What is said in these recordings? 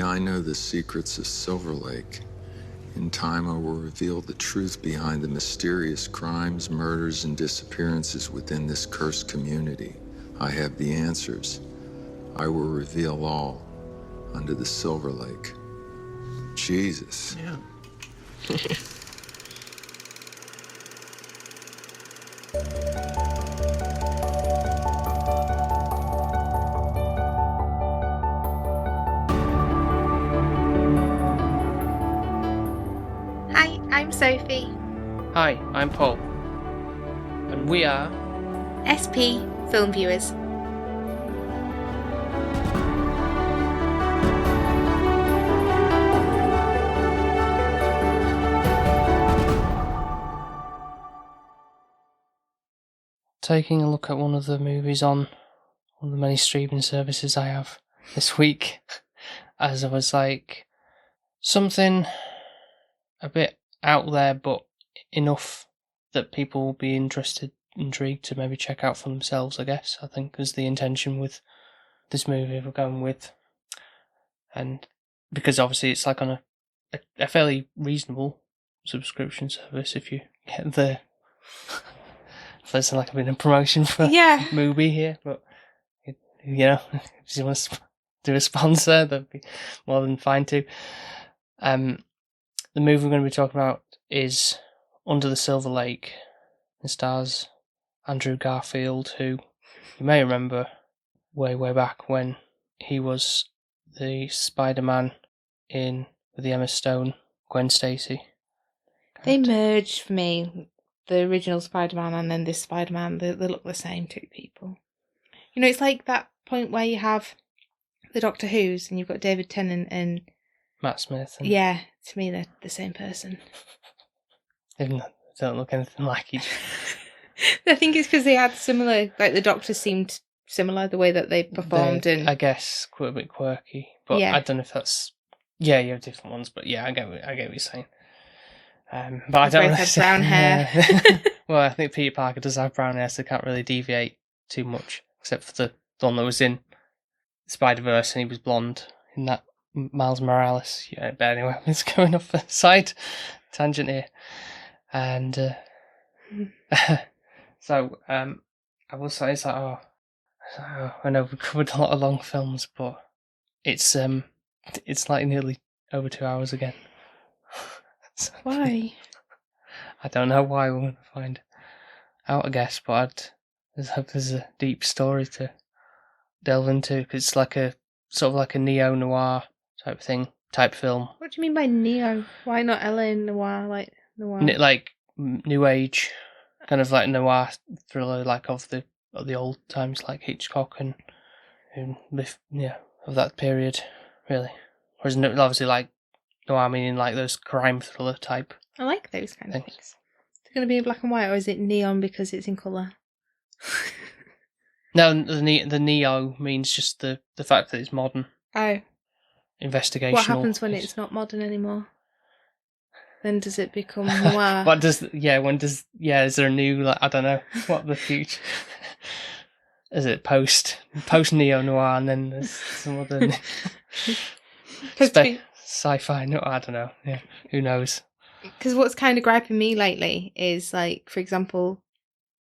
I know the secrets of Silver Lake. In time, I will reveal the truth behind the mysterious crimes, murders, and disappearances within this cursed community. I have the answers. I will reveal all under the Silver Lake. Jesus. Yeah. Hi, I'm Sophie. Hi, I'm Paul. And we are SP Film Viewers. taking a look at one of the movies on one of the many streaming services I have this week, as I was like, something a bit out there but enough that people will be intrigued to maybe check out for themselves, I guess, I think is the intention with this movie we're going with. And because obviously it's like on a fairly reasonable subscription service if you get the... Feels like I've been in promotion for Mubi here, but you know, if you want to do a sponsor, that'd be more than fine too. The movie we're going to be talking about is Under the Silver Lake. It stars Andrew Garfield, who you may remember way back when he was the Spider-Man with the Emma Stone, Gwen Stacy. They merged for me. The original Spider-Man and then this Spider-Man, they look the same, two people. You know, it's like that point where you have the Doctor Who's and you've got David Tennant and... Matt Smith. Yeah, to me they're the same person. They don't look anything like each other. I think it's because they had similar, like the Doctor seemed similar, the way that they performed. I guess, quite a bit quirky. But yeah. I don't know if that's... Yeah, you have different ones, but yeah, I get what you're saying. But I don't have brown hair. Well, I think Peter Parker does have brown hair, so they can't really deviate too much, except for the one that was in Spider-Verse, and he was blonde in that Miles Morales. Yeah, but anyway, it's going off a side tangent here, and so I will say it's like, I know we covered a lot of long films, but it's like nearly over 2 hours again. Why? I don't know why. We're going to find out, I guess, but there's a deep story to delve into, because it's like a sort of like a neo-noir type film. What do you mean by neo? Why not LA noir, like noir? Like new age, kind of like noir thriller, like of the old times, like Hitchcock and of that period, really. Whereas obviously like noir meaning like those crime thriller type. I like those kind of things. Is it going to be in black and white, or is it neon because it's in colour? No, the neo means just the fact that it's modern. Oh. Investigational. What happens when it's not modern anymore? Then does it become noir? Is there a new, like, I don't know, what the future... Is it post neo-noir, and then there's some other... sci-fi, no, I don't know. Yeah, who knows? Because what's kind of griping me lately is, like, for example,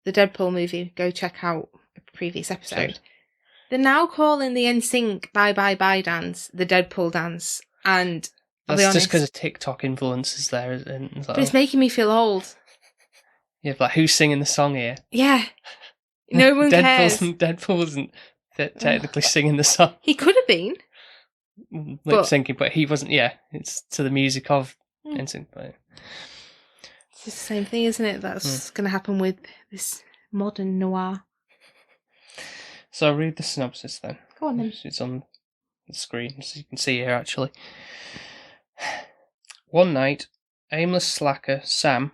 the Deadpool movie. Go check out a previous episode. They're now calling the NSYNC Bye Bye Bye dance the Deadpool dance, and I'll be honest, just because of TikTok influences there, isn't it? But it's making me feel old. Yeah, like who's singing the song here? Yeah, no one cares. Deadpool wasn't technically singing the song. He could have been. Lip syncing, but he wasn't. Yeah, it's to the music of NSYNC. But it's just the same thing, isn't it? That's going to happen with this modern noir. So I'll read the synopsis then. Go on then. It's on the screen, so you can see here actually. One night, aimless slacker Sam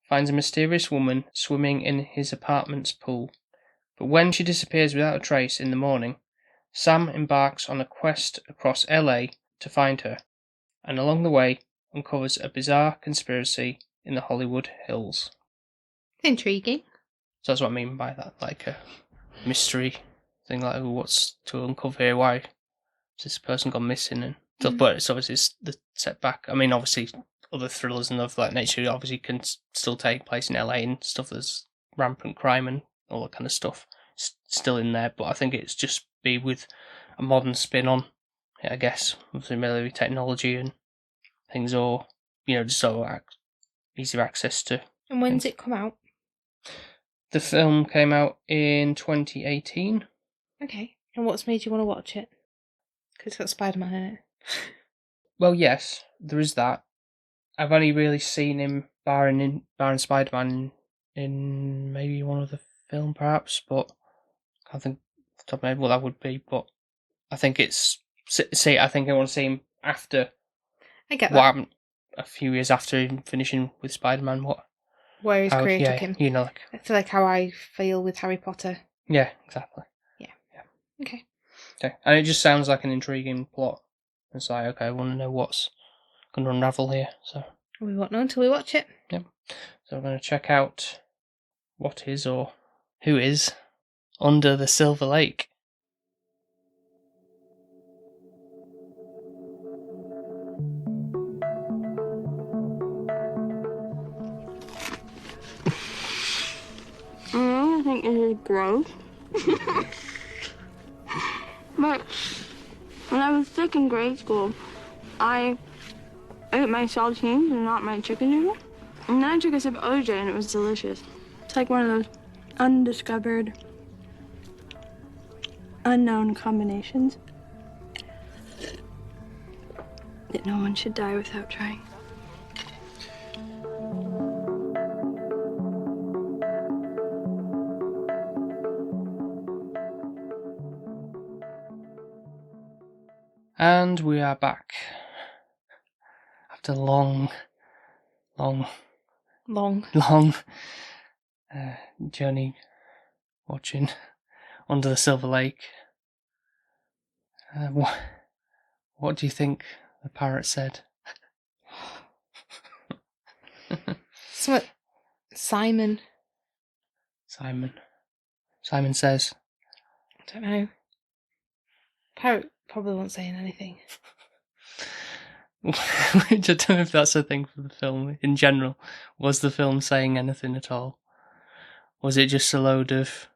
finds a mysterious woman swimming in his apartment's pool. But when she disappears without a trace in the morning, Sam embarks on a quest across LA to find her, and along the way uncovers a bizarre conspiracy in the Hollywood Hills. Intriguing. So that's what I mean by that, like a mystery thing, like what's to uncover here, why has this person gone missing, and stuff, but it's obviously the setback. I mean, obviously, other thrillers and of that nature obviously can still take place in LA and stuff. There's rampant crime and all that kind of stuff still in there, but I think it's just be with a modern spin on it, I guess, with similar technology and things, or just so easier access to. And when did it come out? The film came out in 2018. Okay. And what's made you want to watch it? Because it's got Spider-Man in it. Well, yes, there is that. I've only really seen him, barring Spider-Man, in maybe one other film, perhaps, but I think off the top of my head what that would be. But I think it's... I think I want to see him after... I get that. What happened a few years after him finishing with Spider-Man, where his career took him. I feel like how I feel with Harry Potter. Yeah, exactly. Yeah. Okay. And it just sounds like an intriguing plot. It's like, okay, I want to know what's going to unravel here. So we won't know until we watch it. Yep. So we're going to check out what is or who is Under the Silver Lake. I think it is gross. But when I was sick in grade school, I ate my saltines and not my chicken noodle. And then I took a sip of OJ and it was delicious. It's like one of those undiscovered, unknown combinations that no one should die without trying. And we are back after long journey watching Under the Silver Lake. What do you think the parrot said? Simon says, I don't know. Parrot probably won't say anything. Which I don't know if that's a thing for the film in general. Was the film saying anything at all? Was it just a load of,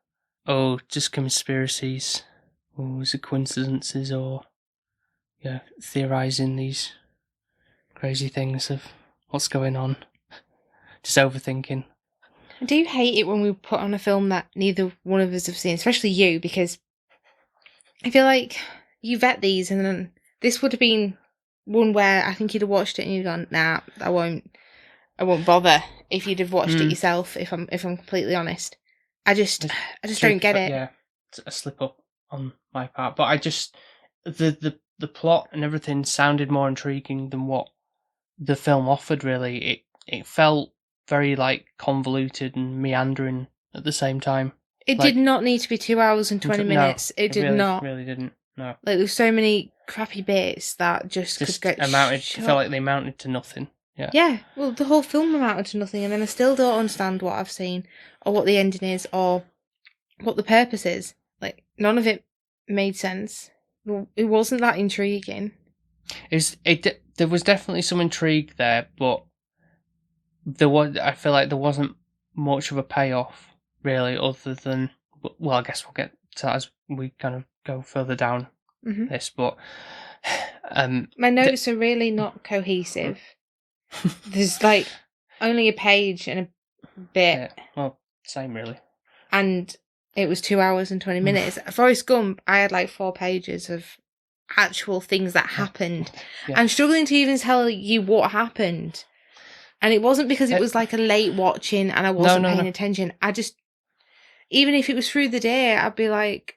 just conspiracies? Or was it coincidences? Or, theorising these crazy things of what's going on? Just overthinking. I do hate it when we put on a film that neither one of us have seen, especially you, because I feel like you vet these, and then this would have been one where I think you'd have watched it and you'd gone, nah, I won't bother if you'd have watched it yourself, if I'm completely honest. I just don't get it. Yeah, it's a slip up on my part. But I just the plot and everything sounded more intriguing than what the film offered, really. It felt very convoluted and meandering at the same time. It did not need to be 2 hours and 20 minutes. No, it did really, not. Really didn't. No. There's so many crappy bits that just could get felt like they amounted to nothing. Yeah. Yeah. Well, the whole film amounted to nothing, and then I still don't understand what I've seen, or what the ending is, or what the purpose is. None of it made sense. It wasn't that intriguing. There was definitely some intrigue there, but I feel like there wasn't much of a payoff, really, other than, well, I guess we'll get to that as we kind of go further down this, but my notes are really not cohesive. There's only a page and a bit. Yeah, well, same really. And it was 2 hours and 20 minutes. Forrest Gump, I had 4 pages of actual things that happened. Yeah. I'm struggling to even tell you what happened. And it wasn't because it was a late watching and I wasn't paying attention. I just, even if it was through the day, I'd be like,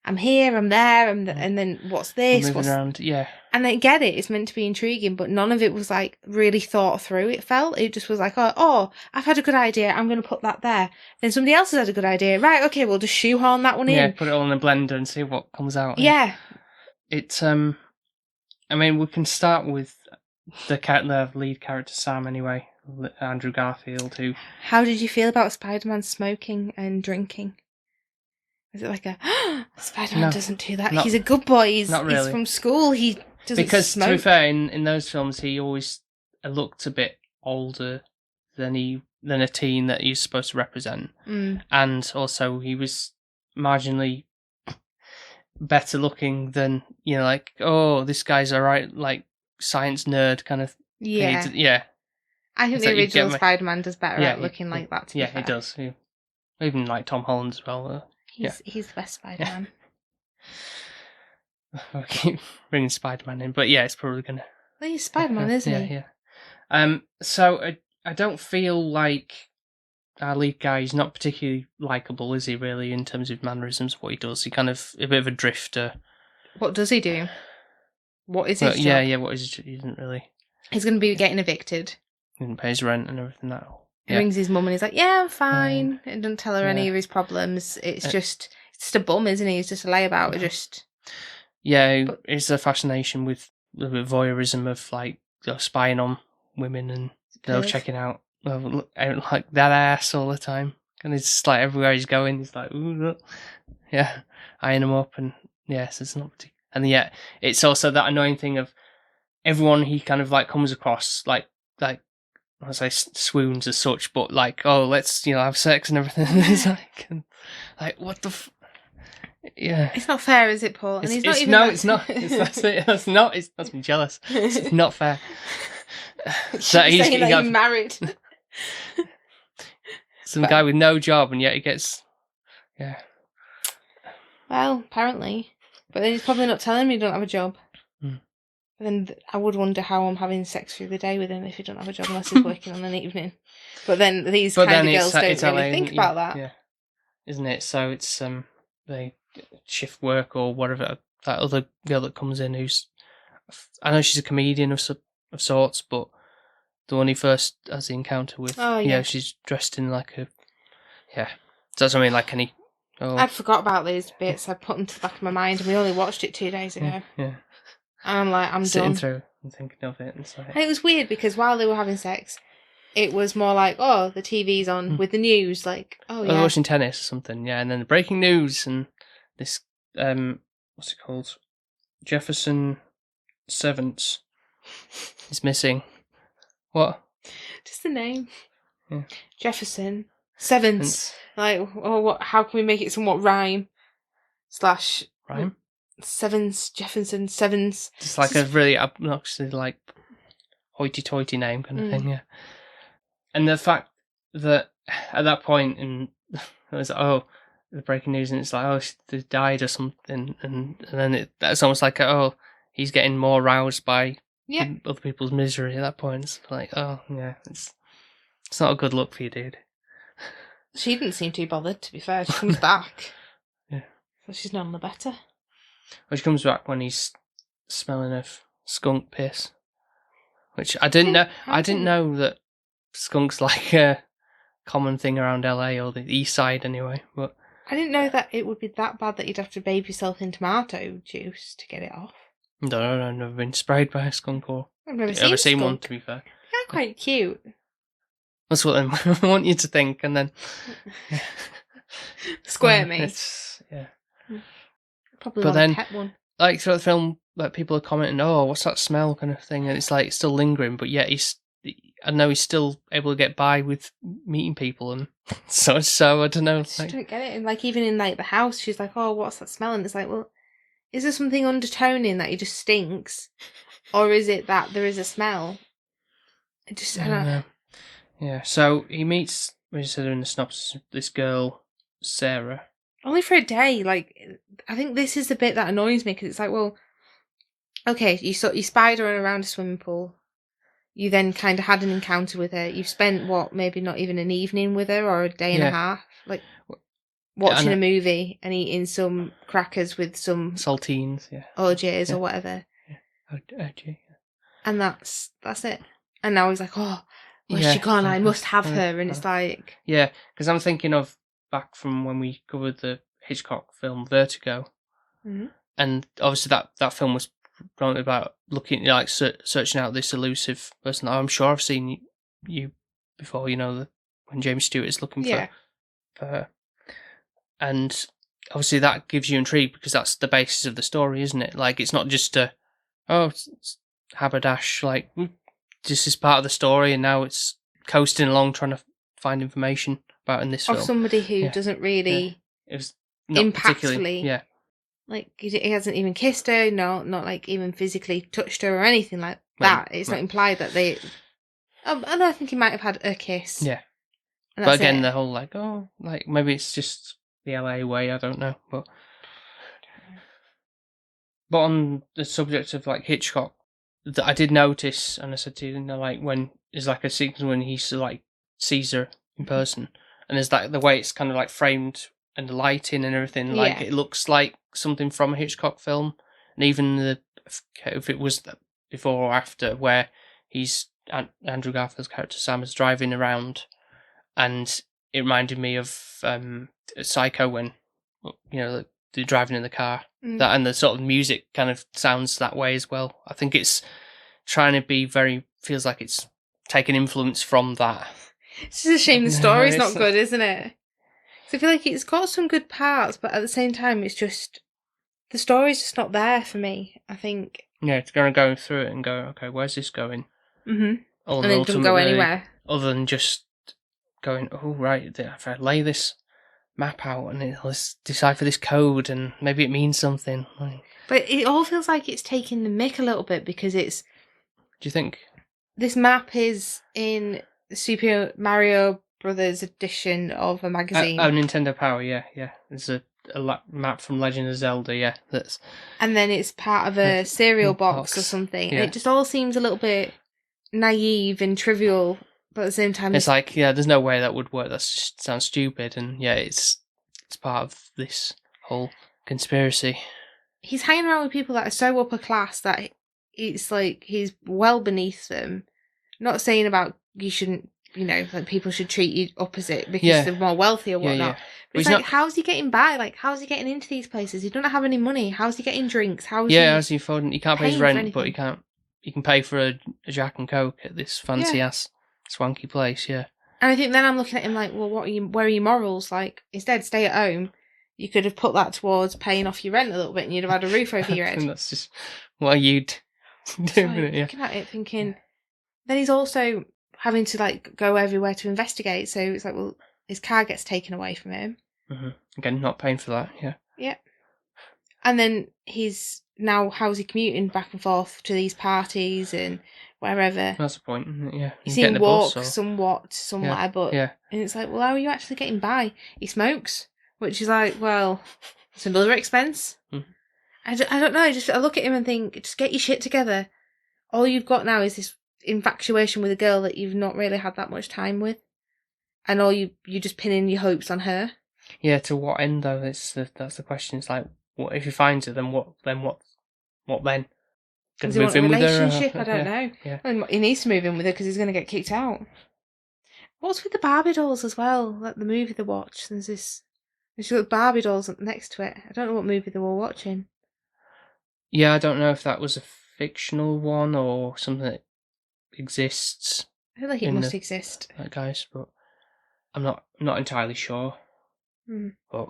I'm here, I'm there, and then what's this? What's around? Yeah. And I get it, it's meant to be intriguing, but none of it was really thought through. It just was oh, I've had a good idea, I'm going to put that there. Then somebody else has had a good idea. Right, okay, we'll just shoehorn that one in. Yeah, put it all in a blender and see what comes out. Yeah. It's, I mean, we can start with the lead character, Sam, anyway. Andrew Garfield, who... How did you feel about Spider-Man smoking and drinking? Was it Spider-Man doesn't do that. He's a good boy. He's from school. He Doesn't because smoke. to be fair, in those films, he always looked a bit older than a teen that he's supposed to represent, and also he was marginally better looking than, like, oh, this guy's alright, like science nerd kind of. Yeah. Yeah. I think the original Spider-Man does better at looking like that. Yeah, he does. Yeah. Even like Tom Holland as well. He's the best Spider-Man. I keep bringing Spider-Man in, but yeah, it's probably gonna. Well, he's Spider-Man, isn't he? Yeah. So I don't feel like our lead guy is not particularly likable, is he? Really, in terms of mannerisms, what he does, he kind of a bit of a drifter. What does he do? What is his job? Yeah. What is he? He doesn't really. He's going to be getting evicted. He didn't pay his rent and everything. He rings his mum and he's like, "Yeah, I'm fine," and doesn't tell her any of his problems. It's just a bum, isn't he? He's just a layabout. Just. Yeah, it's a fascination with a little bit of voyeurism of like spying on women and checking out like that ass all the time. And it's just like everywhere he's going, he's like, ooh, look. Yeah, eyeing them up, and yes, it's not particular. And yet, it's also that annoying thing of everyone he kind of like comes across like I say swoons as such, but like, oh, let's have sex and everything. It's like what the. Yeah, it's not fair, is it, Paul? And he's not even. No, it's not. That's not. That's me jealous. It's not fair. So he's married. Some guy with no job, and yet he gets. Yeah. Well, apparently, but then he's probably not telling me he don't have a job. But then I would wonder how I'm having sex through the day with him if he don't have a job unless he's working on an evening. But then these kind of girls don't really think about that. Yeah, isn't it? So it's they shift work or whatever. That other girl that comes in, I know she's a comedian of sorts, but the one he first has the encounter with, she's dressed in like a, so that's what I mean, like any. Oh. I'd forgot about these bits. I put them to the back of my mind, and we only watched it 2 days ago. Yeah. And I'm like, I'm sitting done. Through and thinking of it, and it was weird because while they were having sex, it was more like, oh, the TV's on with the news, like, oh yeah, they're watching tennis or something, and then the breaking news and this, what's it called? Jefferson Sevens is missing. What? Just the name. Yeah. Jefferson Sevens. Like, oh, what? How can we make it somewhat rhyme? / Rhyme? Sevens, Jefferson Sevens. Just like a really obnoxiously like hoity-toity name kind of thing, yeah. And the fact that at that point, and it was the breaking news, and it's like, oh, they died or something, and then that's almost like, oh, he's getting more roused by other people's misery at that point. It's like, oh yeah, it's not a good look for you, dude. She didn't seem too bothered, to be fair. She comes back. Yeah. So she's none the better. Well, she comes back when he's smelling of skunk piss. Which I didn't know. I didn't know that skunks like a common thing around LA or the east side anyway. But I didn't know that it would be that bad that you'd have to bathe yourself in tomato juice to get it off. No, I've never been sprayed by a skunk or I've never seen one, to be fair. They're quite cute. That's what I want you to think, and then square me. Probably but then, pet one. Like throughout the film, like people are commenting, "Oh, what's that smell?" kind of thing, and it's like still lingering. But yet I know he's still able to get by with meeting people, and so I don't know. I just don't get it. And like even in like the house, she's like, "Oh, what's that smell?" And it's like, well, is there something undertoning that he just stinks, or is it that there is a smell? I don't know. Yeah, so he meets, as you said in the synopsis, this girl, Sarah. Only for a day. Like, I think this is the bit that annoys me, because it's like, well, okay, you spied her around a swimming pool. You then kind of had an encounter with her. You've spent, maybe not even an evening with her, or a day and a half. Like, watching a movie and eating some crackers with some... saltines, OJs or whatever. Yeah. OJ. And that's it. And now he's like, oh... where's she gone? I must have her. And it's like... Yeah, because I'm thinking of back from when we covered the Hitchcock film Vertigo. Mm-hmm. And obviously that film was probably about looking, like, searching out this elusive person that I'm sure I've seen you before, when James Stewart is looking for her. And obviously that gives you intrigue because that's the basis of the story, isn't it? Like, it's not just a oh, it's haberdash, like, just is part of the story, and now it's coasting along trying to find information about in this film. Of somebody who doesn't really It was not particularly, impactfully, like, he hasn't even kissed her, not like even physically touched her or anything like that. It's not implied that they... I think he might have had a kiss. Yeah. And But again, it. the whole, like, oh, like, maybe it's just the LA way, I don't know. But on the subject of, like, Hitchcock, that I did notice, and I said to you, like, when there's, like, a sequence when he, like, sees her in person, and there's, like, the way it's kind of, like, framed, and the lighting and everything, like, it looks like something from a Hitchcock film. And even if it was before or after, where Andrew Garfield's character Sam is driving around, and it reminded me of Psycho, when, you know, they're driving in the car. That, and the sort of music kind of sounds that way as well. I think it's trying to be feels like it's taking influence from that. It's just a shame the story's not good, isn't it? So I feel like it's got some good parts, but at the same time, it's just... the story's just not there for me, I think. Yeah, it's going to go through it and go, okay, where's this going? Mm-hmm. And then it doesn't go anywhere. Other than just going, oh, right, if I lay this map out and let's decipher this code and maybe it means something. But it all feels like it's taking the mick a little bit, because it's... Do you think? This map is in the Super Mario Brothers edition of a magazine. Nintendo Power, yeah. There's a map from Legend of Zelda, yeah. And then it's part of a cereal box or something. Yeah. And it just all seems a little bit naive and trivial, but at the same time... It's like, there's no way that would work. That just sounds stupid. And it's part of this whole conspiracy. He's hanging around with people that are so upper class that it's like he's well beneath them. Not saying about you shouldn't, like people should treat you opposite because they're more wealthy or whatnot. Yeah. But it's like, how's he getting by? Like, how's he getting into these places? He doesn't have any money. How's he getting drinks? How's he affording? He can't pay his rent, but he can pay for a Jack and Coke at this fancy ass swanky place. Yeah. And I think then I'm looking at him like, well, where are your morals? Like, instead, stay at home. You could have put that towards paying off your rent a little bit, and you'd have had a roof over your head. And that's just what you'd do. Like, looking at it, thinking. Then he's also having to like go everywhere to investigate. So it's like, well, his car gets taken away from him. Mm-hmm. Again, not paying for that. Yeah. Yeah. And then he's now, how's he commuting back and forth to these parties and wherever? That's the point, isn't it? Yeah. He's seen walk somewhere, but and it's like, well, how are you actually getting by? He smokes, which is like, well, it's another expense. Mm-hmm. I don't know. I look at him and think, just get your shit together. All you've got now is this infatuation with a girl that you've not really had that much time with, and all you just pinning your hopes on her. Yeah, to what end though? That's the question. It's like, what if he finds her? Then what? What then? Does he want a relationship? I don't know. Yeah. I mean, he needs to move in with her because he's going to get kicked out. What's with the Barbie dolls as well? Like the movie they watched. There's got Barbie dolls next to it. I don't know what movie they were watching. Yeah, I don't know if that was a fictional one or something that exists. I feel like it must exist. Guys, but I'm not entirely sure. Mm. But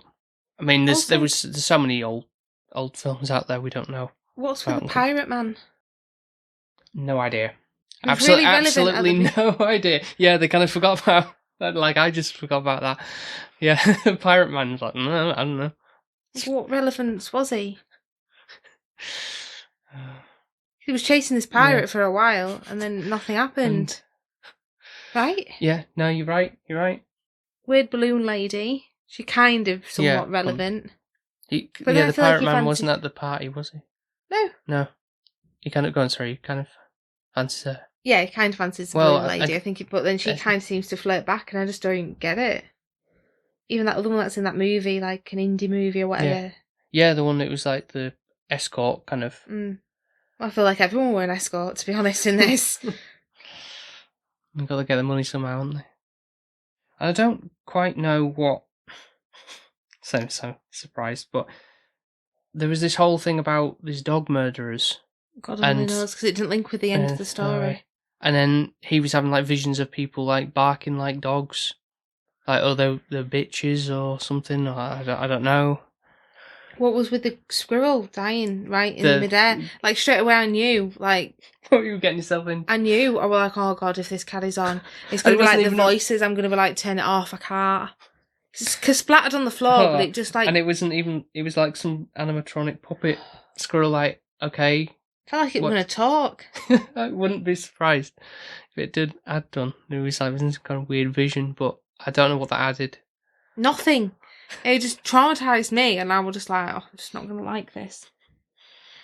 I mean, there's so many old films out there we don't know. What's with the Pirate Man? No idea. Absolutely no idea. Yeah, they kind of forgot about that. Like I just forgot about that. Yeah, Pirate Man's like, no, I don't know. What relevance was he? He was chasing this pirate for a while, and then nothing happened. Right? Yeah, no, you're right. Weird balloon lady. She kind of somewhat relevant. The pirate man wasn't at the party, was he? No. He kind of fancies her. Yeah, he kind of fancies the balloon lady, I think. But then she kind of seems to flirt back, and I just don't get it. Even that other one that's in that movie, like an indie movie or whatever. Yeah, the one that was like the escort kind of. I feel like everyone were an escort, to be honest, in this. They've got to get the money somehow, haven't they? I don't quite know what... so surprised, but there was this whole thing about these dog murderers. God only knows, because it didn't link with the end of the story. And then he was having like visions of people like barking like dogs. Like, they're bitches or something. Or I don't know. What was with the squirrel dying right in midair? Like, straight away I knew, like... What you were getting yourself in? I knew. I was like, oh God, if this carries on, it's going to be like the voices. I'm going to be like, turn it off, I can't. It's splattered on the floor, but it just like... And it wasn't even... It was like some animatronic puppet squirrel, like, okay... I felt like it was going to talk. I wouldn't be surprised if it had done. It was like some kind of weird vision, but I don't know what that added. Nothing. It just traumatised me, and I was just like, oh, I'm just not going to like this.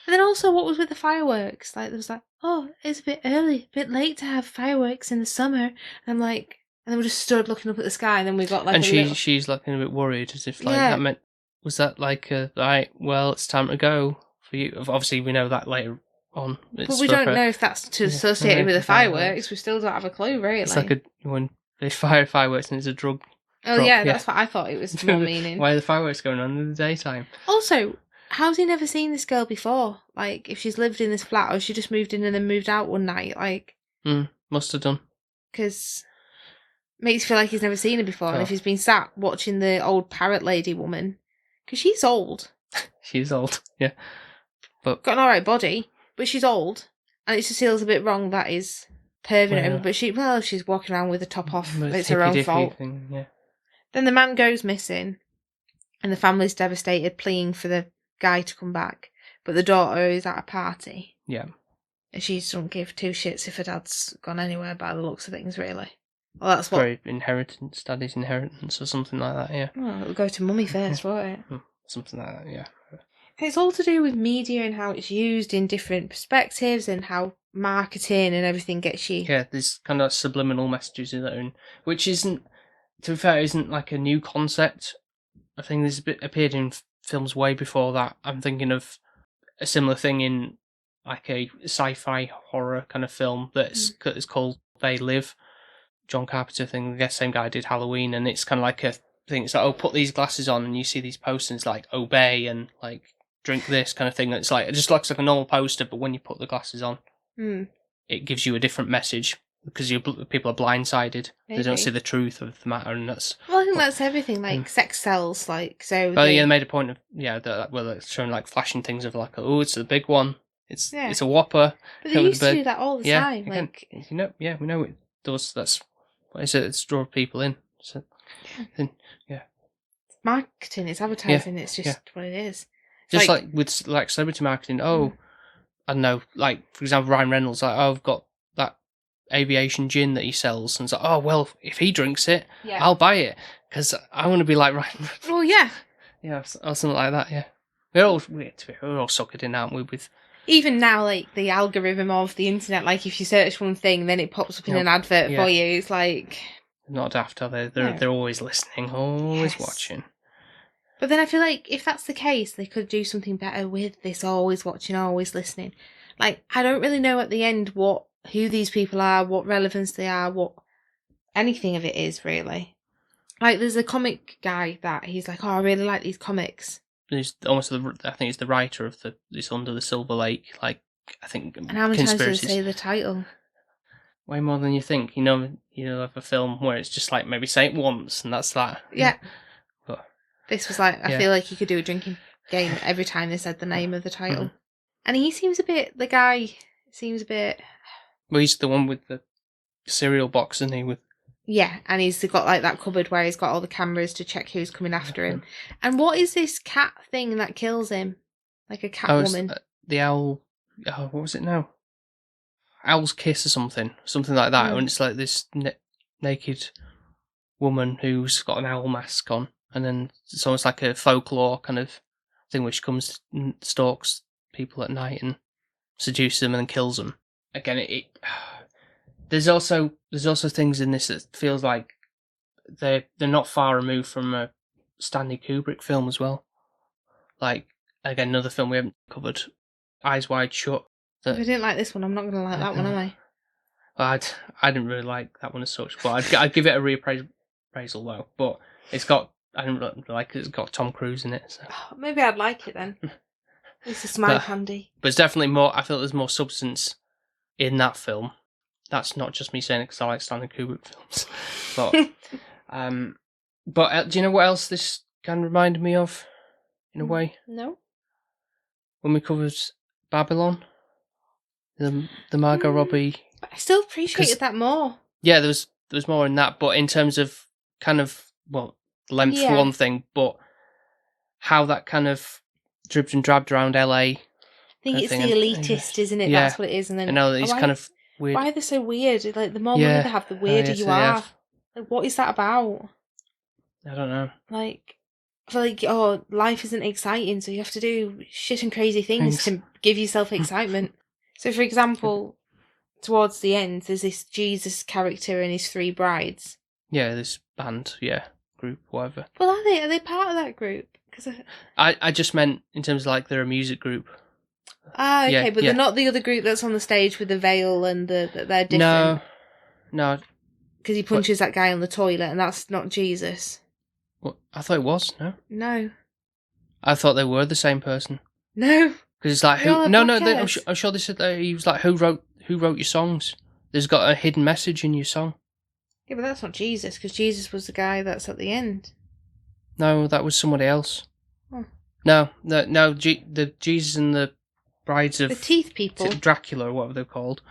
And then also, what was with the fireworks? Like, there was like, oh, it's a bit early, a bit late to have fireworks in the summer. And I'm like, and then we just stood looking up at the sky, and then we got like. And she's looking a bit worried, as if like that meant. Was that like right? Well, it's time to go for you. Obviously, we know that later on. But we don't know if that's associated with the fireworks. We still don't have a clue, really. It's like when they fire fireworks and it's a drug. Oh yeah, that's what I thought it was more meaning. Why are the fireworks going on in the daytime? Also, how's he never seen this girl before? Like, if she's lived in this flat, or she just moved in and then moved out one night, like... Must have done. Because makes you feel like he's never seen her before, and if he's been sat watching the old parrot lady woman, because she's old. She's old, yeah. But got an alright body, but she's old, and it just feels a bit wrong that is perving over, but she's walking around with the top off, it's her own fault. Thing, yeah. Then the man goes missing, and the family's devastated, pleading for the guy to come back. But the daughter is at a party. Yeah. And she doesn't give two shits if her dad's gone anywhere by the looks of things, really. Well, that's what... Probably inheritance, daddy's inheritance or something like that, yeah. Well, it'll go to mummy first, won't it? Something like that, yeah. It's all to do with media and how it's used in different perspectives and how marketing and everything gets you. Yeah, there's kind of subliminal messages in there, which isn't... To be fair, isn't like a new concept. I think this appeared in films way before that. I'm thinking of a similar thing in like a sci-fi horror kind of film that's called They Live. John Carpenter thing. I guess same guy did Halloween, and it's kind of like a thing. It's like, oh, put these glasses on, and you see these posters like obey and like drink this kind of thing. It's like it just looks like a normal poster, but when you put the glasses on, it gives you a different message. Because people are blindsided. Maybe. They don't see the truth of the matter, and that's... Well, I think that's everything, like sex sells, like, so... Well, they made a point of, it's showing, like, flashing things of, like, oh, it's the big one. It's a whopper. But they used to do that all the time, like... We know it does, that's... What is it? It's draw people in. So, then, It's marketing, it's advertising, it's just what it is. Just like with, like, celebrity marketing, I don't know, like, for example, Ryan Reynolds, like, oh, I've got that aviation gin that he sells, and it's like, oh well, if he drinks it, I'll buy it because I want to be like Ryan. Oh yeah, or something like that. Yeah, we're all suckered in, aren't we? With even now, like the algorithm of the internet, like if you search one thing, then it pops up in an advert for you. It's like not daft, are they? They're always listening, always watching. But then I feel like if that's the case, they could do something better with this always watching, always listening. Like I don't really know at the end who these people are, what relevance they are, what anything of it is, really. Like, there's a comic guy that he's like, oh, I really like these comics. He's almost, I think he's the writer of this Under the Silver Lake, like, I think, and how many times does it say the title? Way more than you think. You have a film where it's just like, maybe say it once, and that's that. Yeah. But this was like, I feel like you could do a drinking game every time they said the name of the title. And he seems a bit, well, he's the one with the cereal box, isn't he? Yeah, and he's got like that cupboard where he's got all the cameras to check who's coming after him. And what is this cat thing that kills him? Like a cat woman? The owl... Oh, what was it now? Owl's Kiss or something like that. And it's like this naked woman who's got an owl mask on. And then it's almost like a folklore kind of thing where she comes and stalks people at night and seduces them and then kills them. Again, there's also things in this that feels like they're not far removed from a Stanley Kubrick film as well. Like, again, another film we haven't covered, Eyes Wide Shut. If I didn't like this one, I'm not going to like that one, am I? Well, I didn't really like that one as such, but I'd give it a reappraisal though. But I didn't really like it. It's got Tom Cruise in it. So. Oh, maybe I'd like it then. It's a smile handy. But it's definitely more. I feel there's more substance in that film. That's not just me saying it because I like Stanley Kubrick films. But, do you know what else this kind of reminded me of? in a way. No. When we covered Babylon, the Margot Robbie. But I still appreciated that more. Yeah, there was more in that, but in terms of kind of length for one thing, but how that kind of dribbed and drabbed around LA. I think it's the elitist, isn't it? Yeah. That's what it is. And then I know it's kind of weird. Why are they so weird? Like the more money they have, the weirder you are. Like, what is that about? I don't know. Like, I feel like, life isn't exciting, so you have to do shit and crazy things to give yourself excitement. So, for example, towards the end, there's this Jesus character and his 3 brides. Yeah, this band, group, whatever. Well, are they? Are they part of that group? Because I just meant in terms of like they're a music group. Ah, okay, but they're not the other group that's on the stage with the veil and they're different. No. Because he punches that guy on the toilet, and that's not Jesus. What? I thought it was. No. I thought they were the same person. No. Because it's like who? No. I'm sure they said that he was like who wrote your songs. There's got a hidden message in your song. Yeah, but that's not Jesus, because Jesus was the guy that's at the end. No, that was somebody else. Oh. No. The Jesus and the brides of the teeth people, Dracula, or whatever they're called.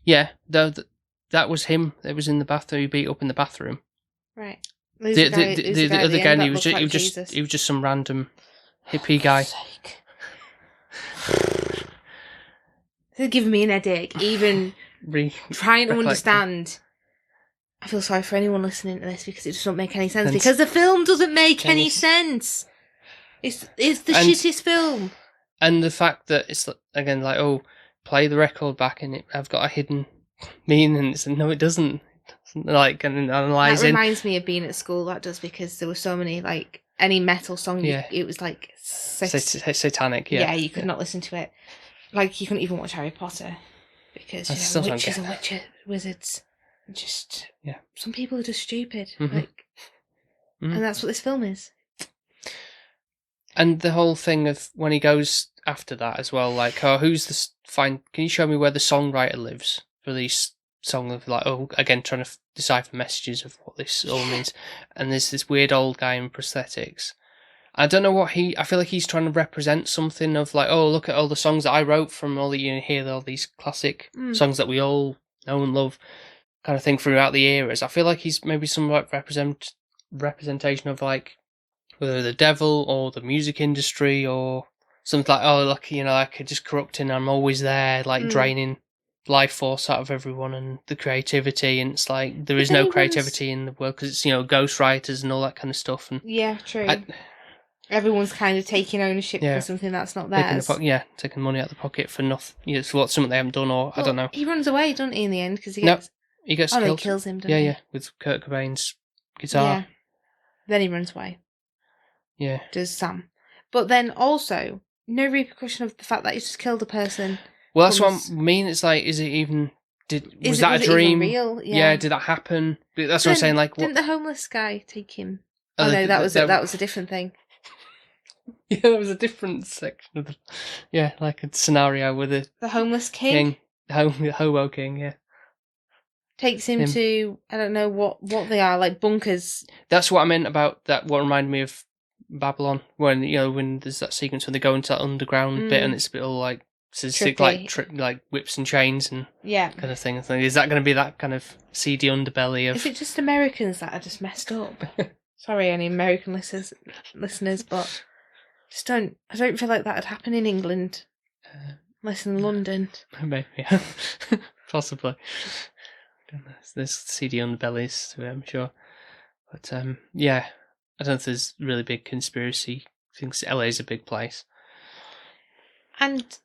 Yeah, that was him. It was in the bathroom. He beat up in the bathroom. Right. The other guy, he was just some random hippie guy. They're giving me an headache. Even trying to understand. I feel sorry for anyone listening to this because it doesn't make any sense. Because the film doesn't make any sense. It's the shittest film. And the fact that it's again like, play the record back and I've got a hidden meaning. No, it doesn't. Like, and analysing. That reminds me of being at school. That does, because there were so many, like, any metal song. Yeah. It was like satanic. Yeah. Yeah, you could not listen to it. Like, you couldn't even watch Harry Potter because witches and wizards. Just some people are just stupid. And that's what this film is. And the whole thing of when he goes after that as well, like, who's this? Can you show me where the songwriter lives for these songs? Of like, again, trying to decipher messages of what this all means. And there's this weird old guy in prosthetics. I don't know what I feel like he's trying to represent something of like, look at all the songs that I wrote from all all these classic songs that we all know and love, kind of thing throughout the eras. I feel like he's maybe some like representation of like whether the devil or the music industry or something like, look, like just corrupting. I'm always there, like draining life force out of everyone and the creativity. And it's like there is no creativity in the world because it's ghostwriters and all that kind of stuff. And yeah, true. Everyone's kind of taking ownership for something that's not theirs. Taking money out of the pocket for nothing. For something they haven't done, or I don't know. He runs away, doesn't he? In the end, because he gets killed. He kills him. Doesn't he? Yeah, with Kurt Cobain's guitar. Yeah. Then he runs away. Yeah. Does Sam? But then also no repercussion of the fact that he just killed a person. Well, that's what I mean. It's like, is it even? Was that a dream? Real? Yeah. Did that happen? That's what I'm saying. Like, didn't the homeless guy take him? Oh no, that was a different thing. Yeah, that was a different section of like a scenario with the homeless king, hobo king, takes him to, I don't know what they are, like bunkers. That's what I meant about that. What reminded me of Babylon, when when there's that sequence when they go into that underground bit and it's a bit all like sadistic, like whips and chains and kind of thing. Is that going to be that kind of seedy underbelly of? Is it just Americans that are just messed up? Sorry, any American listeners, but. I don't feel like that would happen in England. Unless in London. Maybe, possibly. There's seedy underbellies to it, I'm sure. But, I don't know if there's really big conspiracy. I think LA's a big place. And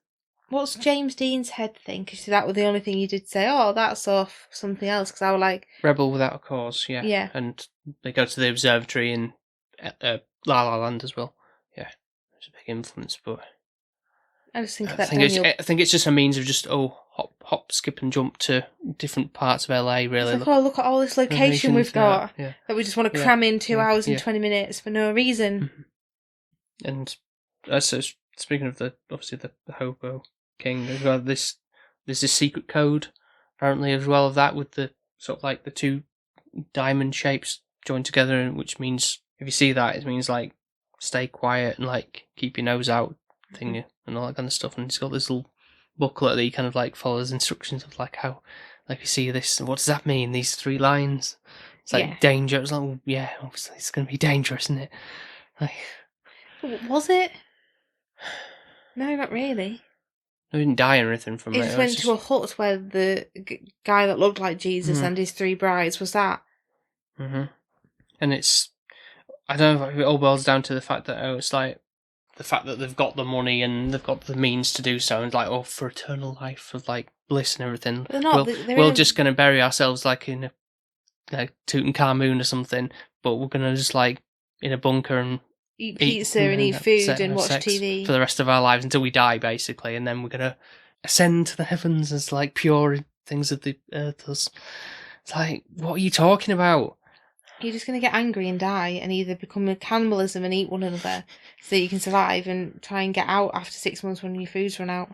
what's James Dean's head thing? Because that was the only thing you did say, that's off something else. Because I was like... Rebel Without a Cause, yeah. And they go to the observatory in La La Land as well. Yeah. It's a big influence, but I just think I think it's just a means of just hop, skip, and jump to different parts of LA. Really, it's like, look at all this location we've got that we just want to cram in 2 hours and 20 minutes for no reason. And so speaking of the hobo king, there's this secret code apparently as well of that with the sort of like the 2 diamond shapes joined together, which means if you see that, it means like stay quiet and like keep your nose out thing and all that kind of stuff. And he's got this little booklet that he kind of like follows instructions of like how, like, you see this, what does that mean? These 3 lines. It's like danger. It's like, well, yeah, obviously it's going to be dangerous, isn't it? Like, was it? No, not really. I didn't die or anything from it. He just went to a hut where the guy that looked like Jesus and his 3 brides was that. Mm-hmm. And it's, I don't know if it all boils down to the fact that it's like the fact that they've got the money and they've got the means to do so, and like, oh, for eternal life of like bliss and everything. They're not, we're just going to bury ourselves like in a like Tutankhamun or something, but we're going to just like in a bunker and eat pizza and eat food and watch TV for the rest of our lives until we die, basically, and then we're going to ascend to the heavens as like pure things of the earth. It's like, what are you talking about? You're just going to get angry and die and either become a cannibalism and eat one another so that you can survive and try and get out after 6 months when your food's run out.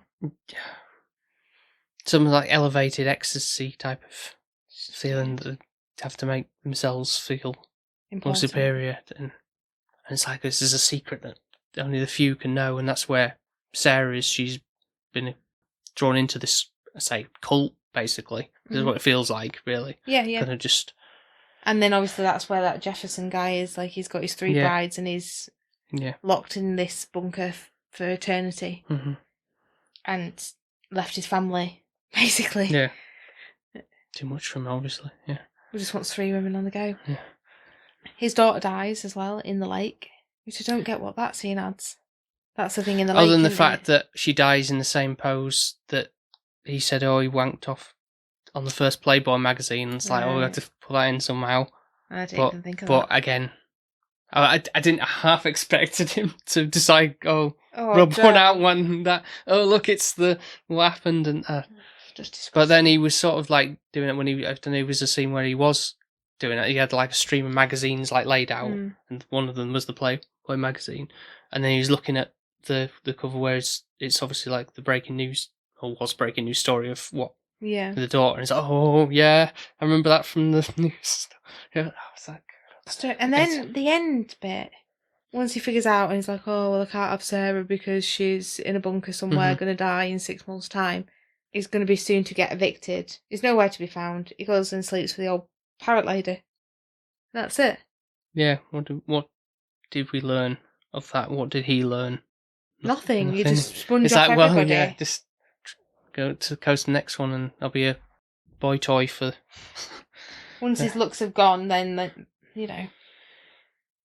Some like elevated ecstasy type of feeling that they have to make themselves feel more superior. And it's like, this is a secret that only the few can know, and that's where Sarah is. She's been drawn into this, I say, cult, basically. This is what it feels like, really. Yeah. Kind of just... And then obviously that's where that Jefferson guy is, like he's got his 3 brides and he's locked in this bunker for eternity and left his family, basically. Yeah. Too much for him, obviously, yeah. He just wants 3 women on the go. Yeah. His daughter dies as well in the lake, which I don't get what that scene adds. That's the thing in the lake. Other than the fact that she dies in the same pose that he said, oh, he wanked off on the first Playboy magazine. It's like, oh, we have to put that in somehow. I didn't even think of that. But again, I didn't half expected him to decide, rub one out when that, oh, look, it's what happened. And but then he was sort of like doing it when there was a scene where he was doing it. He had like a stream of magazines like laid out, and one of them was the Playboy magazine. And then he was looking at the cover where it's obviously like the breaking news, or was breaking news story of what the daughter, and it's like, oh yeah, I remember that from the news. Yeah, I was like, and then the end bit, once he figures out and he's like, oh well, I can't have Sarah because she's in a bunker somewhere, gonna die in 6 months' time. He's gonna be soon to get evicted. He's nowhere to be found. He goes and sleeps with the old parrot lady. That's it. Yeah. What did we learn of that? What did he learn? Nothing. You just sponge it's off like, everybody. Well, yeah, just go to the next one and I'll be a boy toy for... Once his looks have gone, then,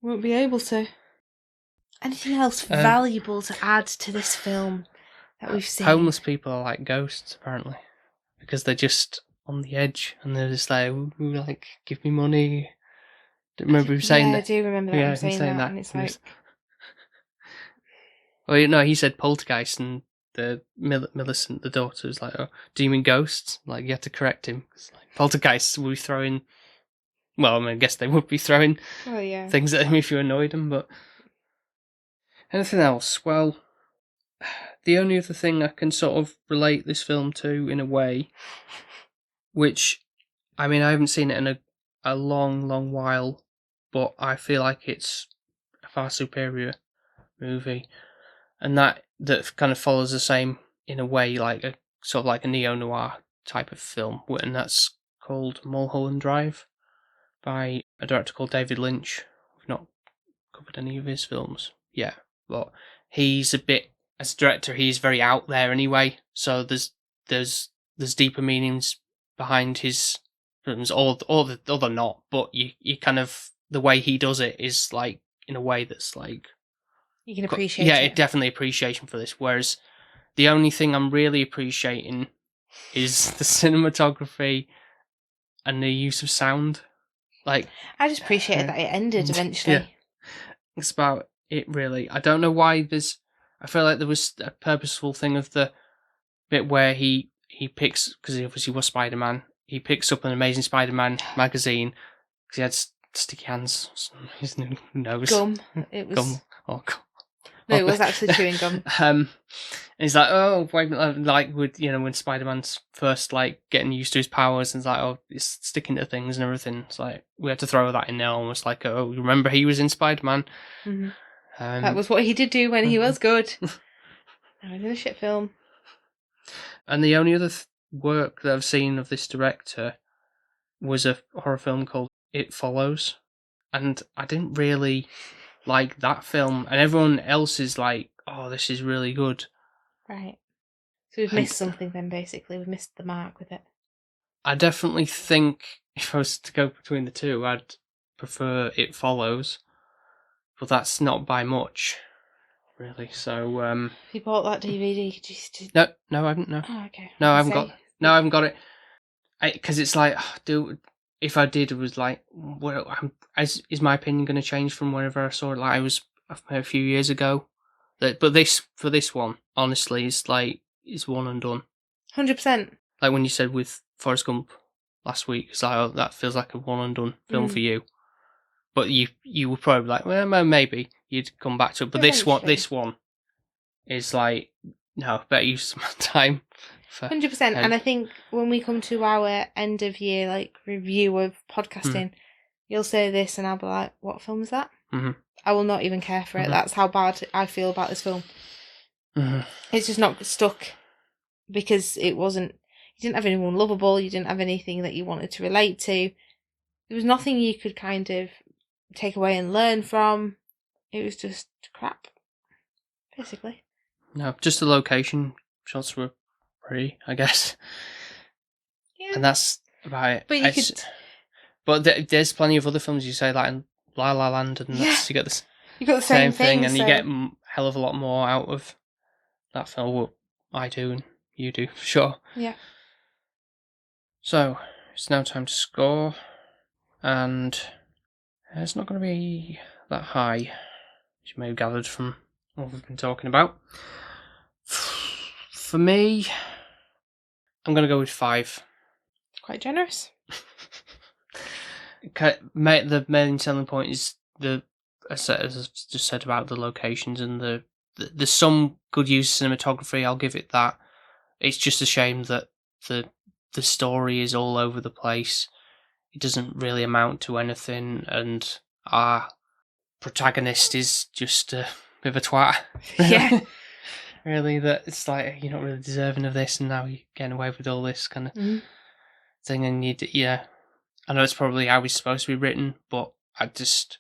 won't be able to. Anything else valuable to add to this film that we've seen? Homeless people are like ghosts, apparently. Because they're just on the edge and they're just like, ooh, like, give me money. Do you remember him saying that? I do remember him saying that. And it's like... Well, no, he said poltergeist, and the Millicent, the daughter, was like, oh, do you mean ghosts? Like, you had to correct him. Like, poltergeists will be throwing... Well, I mean, I guess they would be throwing things at him if you annoyed him, but... Anything else? Well, the only other thing I can sort of relate this film to, in a way, which, I mean, I haven't seen it in a long, long while, but I feel like it's a far superior movie. And that kind of follows the same, in a way, like a sort of like a neo-noir type of film, and that's called Mulholland Drive by a director called David Lynch. We've not covered any of his films yet, but he's a bit, as a director, he's very out there anyway. So there's deeper meanings behind his films, or they're not. But you kind of, the way he does it is like in a way that's like, you can appreciate it. Yeah, definitely appreciation for this. Whereas the only thing I'm really appreciating is the cinematography and the use of sound. Like, I just appreciated that it ended eventually. Yeah. It's about it, really. I don't know why I feel like there was a purposeful thing of the bit where he picks, because he obviously was Spider-Man, he picks up an Amazing Spider-Man magazine, because he had sticky hands, his nose. Gum. It was... Gum. Oh, God. No, it was actually chewing gum. And he's like, oh, wait, like with, when Spider-Man's first like getting used to his powers, and it's like, oh, it's sticking to things and everything. It's like we have to throw that in there, almost like, oh, remember he was in Spider-Man. That was what he did do when he was good. Now he's in a shit film. And the only other work that I've seen of this director was a horror film called It Follows. And I didn't really like that film. And everyone else is like, oh, this is really good. Right. So we've missed something then, basically. We've missed the mark with it. I definitely think if I was to go between the two, I'd prefer It Follows. But that's not by much, really. So, you bought that DVD? No, I haven't. No. Oh, okay. No, I haven't got. No, I haven't got it. Because it's like, if I did, it was like, well, is my opinion going to change from whenever I saw it? Like a few years ago. But for this one, honestly, it's one and done. 100%. Like when you said with Forrest Gump last week, it's like, oh, that feels like a one and done film for you. But you were probably like, well, maybe you'd come back to it. But this one is like, no, better use some time. 100%. And I think when we come to our end of year review of podcasting, you'll say this, and I'll be like, "What film is that?" Mm-hmm. I will not even care for it. That's how bad I feel about this film. Mm-hmm. It's just not stuck because it wasn't. You didn't have anyone lovable. You didn't have anything that you wanted to relate to. There was nothing you could kind of take away and learn from. It was just crap, basically. No, just the location shots were pretty, I guess. Yeah. And that's about it. But But there's plenty of other films you say, like in La La Land, and you got the same thing, and you get a hell of a lot more out of that film. Well, I do, and you do, for sure. Yeah. So, it's now time to score, and it's not going to be that high, as you may have gathered from what we've been talking about. For me, I'm going to go with 5. Quite generous. The main selling point is as I just said about the locations and there's some good use of cinematography. I'll give it that. It's just a shame that the story is all over the place. It doesn't really amount to anything, and our protagonist is just a bit of a twat. Yeah. Really, that it's like you're not really deserving of this, and now you're getting away with all this kind of thing, and I know it's probably how he's supposed to be written, but I just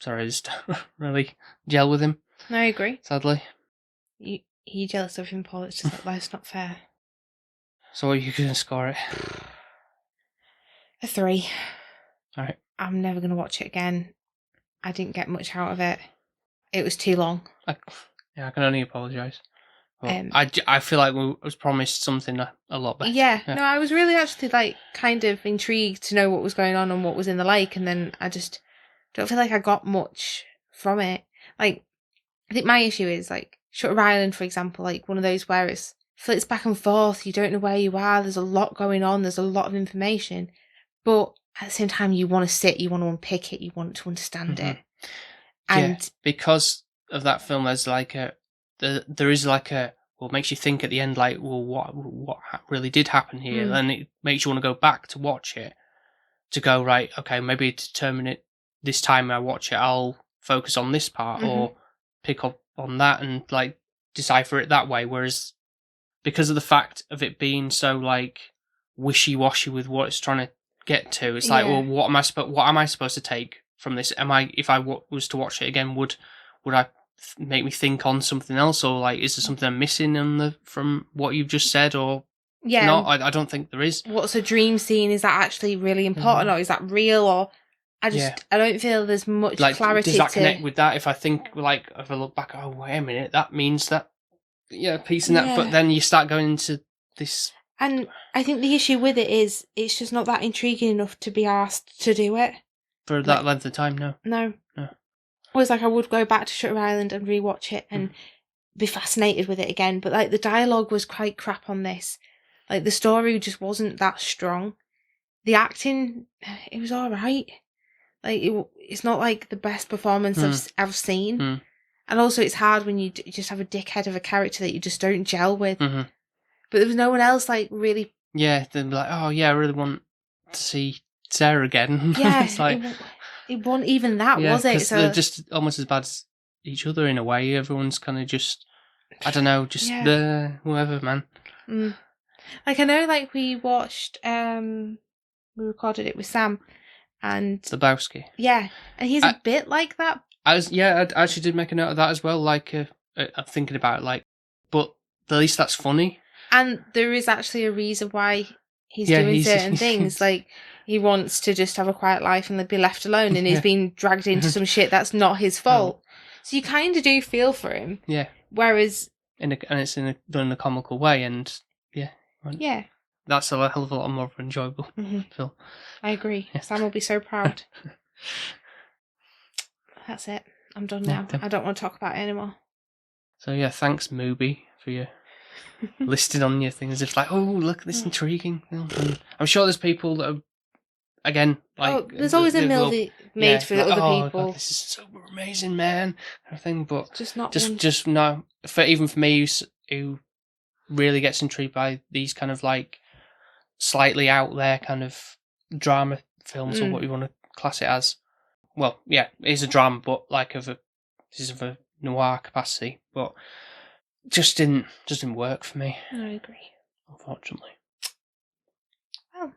don't really gel with him. No, I agree. Sadly. You jealous of him, Paul? It's just like, life's not fair. So what are you going to score it? A 3. Alright. I'm never going to watch it again. I didn't get much out of it. It was too long. I can only apologise. I feel like we was promised something a lot better. Yeah, no, I was really actually kind of intrigued to know what was going on and what was in the lake, and then I just don't feel like I got much from it. I think my issue is Shutter Island, for example, one of those where it flits back and forth, you don't know where you are, there's a lot going on, there's a lot of information, but at the same time you want to sit, you want to unpick it, you want to understand it. And because of that film, there's there is it makes you think at the end, what really did happen here, and it makes you want to go back to watch it, to go, right, okay, maybe to determine it, this time I watch it, I'll focus on this part, or pick up on that, and decipher it that way, whereas because of the fact of it being so wishy-washy with what it's trying to get to, it's well, what am I supposed to take from this? If I was to watch it again, would I make me think on something else, or is there something I'm missing from what you've just said, or not? I don't think there is. What's a dream scene? Is that actually really important, or is that real? Or I don't feel there's much clarity. Does that connect with that? If I think if I look back, oh wait a minute, that means that piecing that, but then you start going into this. And I think the issue with it is it's just not that intriguing enough to be asked to do it for that length of time. No. Whereas I would go back to Shutter Island and rewatch it and be fascinated with it again. But the dialogue was quite crap on this. The story just wasn't that strong. The acting, it was alright. It's not the best performance I've seen. And also it's hard when you just have a dickhead of a character that you just don't gel with. But there was no one else really. Yeah, then I really want to see Sarah again. Yeah, it wasn't even that, was it? So they're just almost as bad as each other in a way. Everyone's kind of just, I don't know, just whatever, man. Like, I know, like, we watched, we recorded it with Sam, and... Lebowski. Yeah, and he's a bit like that. I actually did make a note of that as well, like, I'm thinking about it, like, but at least that's funny. And there is actually a reason why he's doing certain things, like, he wants to just have a quiet life and be left alone, and he's being dragged into some shit that's not his fault. So you kind of do feel for him. Yeah. Whereas... And it's done in a comical way, and yeah. That's a hell of a lot more enjoyable film. I agree. Yeah. Sam will be so proud. That's it. I'm done now. I don't want to talk about it anymore. So yeah, thanks Mubi for your listing on your things. It's like, oh, look at this intriguing film. And I'm sure there's people that are, again, like... there's always a movie made for other people. God, this is so amazing, man. Everything, but just not just no. Even for me, who really gets intrigued by these kind of like slightly out there kind of drama films, or what you want to class it as. Well, yeah, it is a drama, but like this is of a noir capacity, but just didn't work for me. I agree, unfortunately. Well,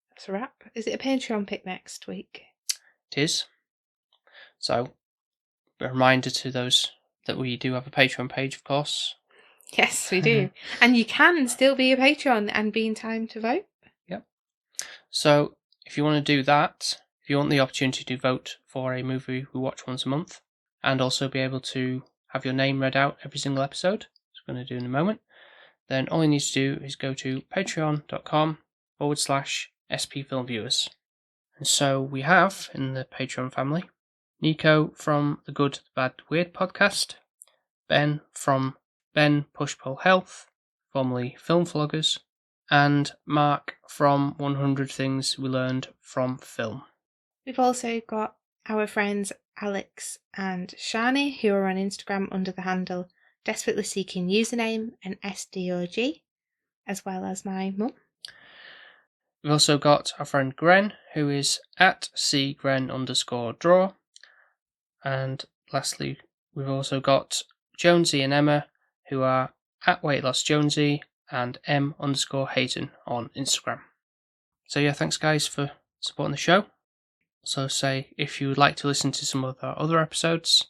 that's a wrap. Is it a Patreon pick next week? It is. So, a reminder to those that we do have a Patreon page, of course. Yes, we do. And you can still be a Patreon and be in time to vote. Yep. So, if you want to do that, if you want the opportunity to vote for a movie we watch once a month, and also be able to have your name read out every single episode, which we're going to do in a moment, then all you need to do is go to patreon.com/spfilmviewers. And so we have, in the Patreon family, Nico from the Good, the Bad, the Weird podcast, Ben from Ben Push Pull Health, formerly Film Vloggers, and Mark from 100 Things We Learned from Film. We've also got our friends Alex and Shani, who are on Instagram under the handle Desperately Seeking Username and SDOG, as well as my mum. We've also got our friend Gren, who is at @cgren_draw. And lastly, we've also got Jonesy and Emma, who are at @WeightLossJonesy and M_Hayton on Instagram. So yeah, thanks guys for supporting the show. So say, if you would like to listen to some of our other episodes,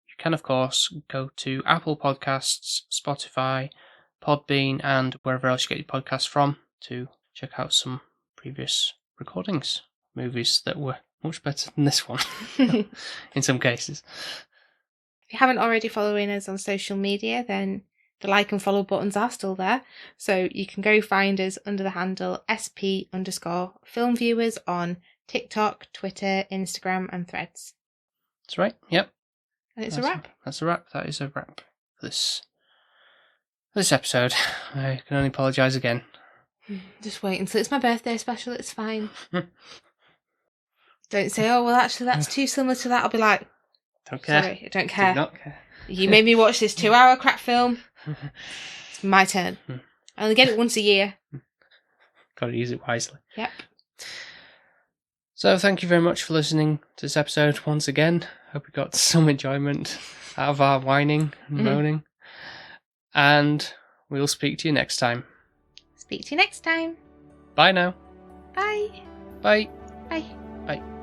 you can of course go to Apple Podcasts, Spotify, Podbean, and wherever else you get your podcasts from to check out some previous recordings, movies that were much better than this one in some cases. If you haven't already following us on social media, then the like and follow buttons are still there. So you can go find us under the handle SP_filmviewers on TikTok, Twitter, Instagram, and Threads. That's right, yep. And it's a wrap. That's a wrap. That is a wrap for this episode. I can only apologise again. Just wait until it's my birthday special, it's fine. Don't say, oh, well, actually, that's too similar to that. I'll be like, don't care. Sorry, I don't care. Do not care. You made me watch this 2-hour crap film. It's my turn. I only get it once a year. Gotta use it wisely. Yep. So thank you very much for listening to this episode once again. Hope you got some enjoyment out of our whining and moaning. And we'll speak to you next time. Speak to you next time. Bye now. Bye. Bye. Bye. Bye.